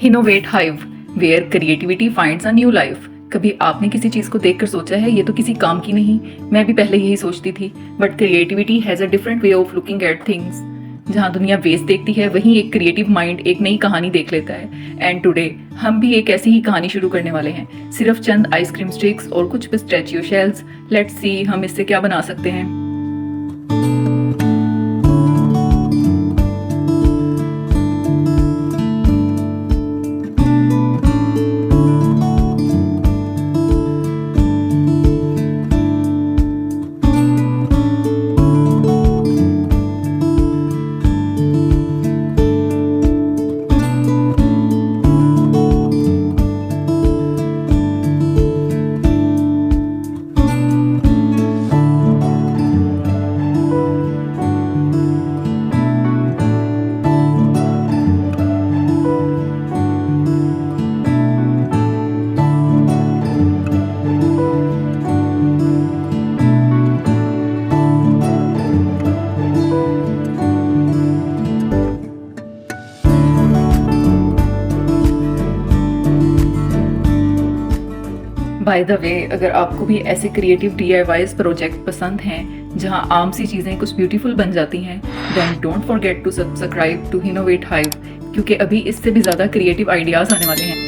Innovate hive where creativity finds a new life. कभी आपने किसी चीज़ को देखकर सोचा है ये तो किसी काम की नहीं? मैं भी पहले यही सोचती थी, but creativity has a different way of looking at things. जहाँ दुनिया वेस्ट देखती है वहीं एक क्रिएटिव माइंड एक नई कहानी देख लेता है। एंड टुडे हम भी एक ऐसी ही कहानी शुरू करने वाले हैं। सिर्फ चंद आइसक्रीम स्टिक्स और कुछ पिस्टैचियो शेल्स। लेट्स सी हम इससे क्या बना सकते हैं। बाय द वे, अगर आपको भी ऐसे क्रिएटिव DIYs प्रोजेक्ट पसंद हैं जहां आम सी चीज़ें कुछ ब्यूटीफुल बन जाती हैं, then don't forget to subscribe to innovate hive, क्योंकि अभी इससे भी ज़्यादा क्रिएटिव आइडियाज़ आने वाले हैं।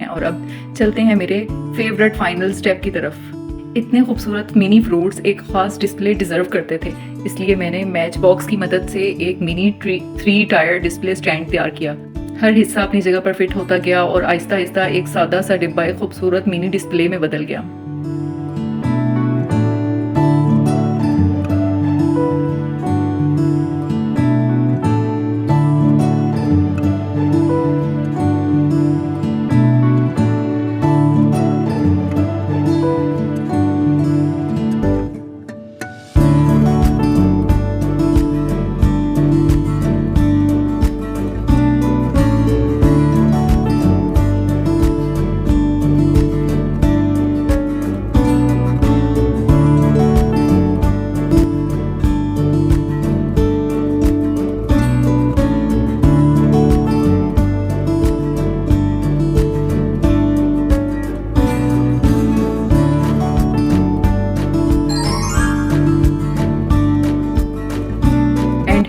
और अब चलते हैं मेरे फेवरेट फाइनल स्टेप की तरफ। इतने खूबसूरत मिनी फ्रूट्स एक ख़ास डिस्प्ले डिज़र्व करते थे, इसलिए मैंने मैच बॉक्स की मदद से एक मिनी 3 टायर डिस्प्ले स्टैंड तैयार किया। हर हिस्सा अपनी जगह पर फिट होता गया और आहिस्ता आहिस्ता एक सादा सा डिब्बा एक खूबसूरत मिनी डिस्प्ले में बदल गया।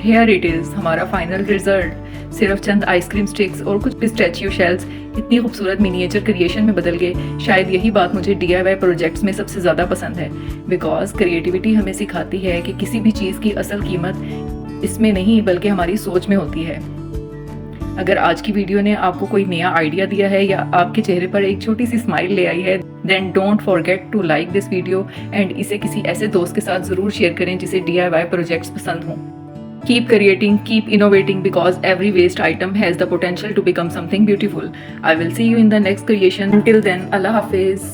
here it is, हमारा फाइनल रिजल्ट। सिर्फ चंद आइसक्रीम स्टिक्स और कुछ पिस्टैचियो शेल्स इतनी खूबसूरत मिनिएचर क्रिएशन में बदल गए। शायद यही बात मुझे DIY प्रोजेक्ट्स में सबसे ज़्यादा पसंद है, बिकॉज क्रिएटिविटी हमें सिखाती है कि किसी भी चीज़ की असल कीमत इसमें नहीं बल्कि हमारी सोच में होती है। अगर आज की वीडियो ने आपको कोई नया आइडिया दिया है या आपके चेहरे पर एक छोटी सी स्माइल ले आई है, then don't forget to like this video and इसे किसी ऐसे दोस्त के साथ ज़रूर शेयर करें जिसे DIY प्रोजेक्ट्स पसंद हों। Keep creating, keep innovating, because every waste item has the potential to become something beautiful. I will see you in the next creation. Until then, Allah Hafiz.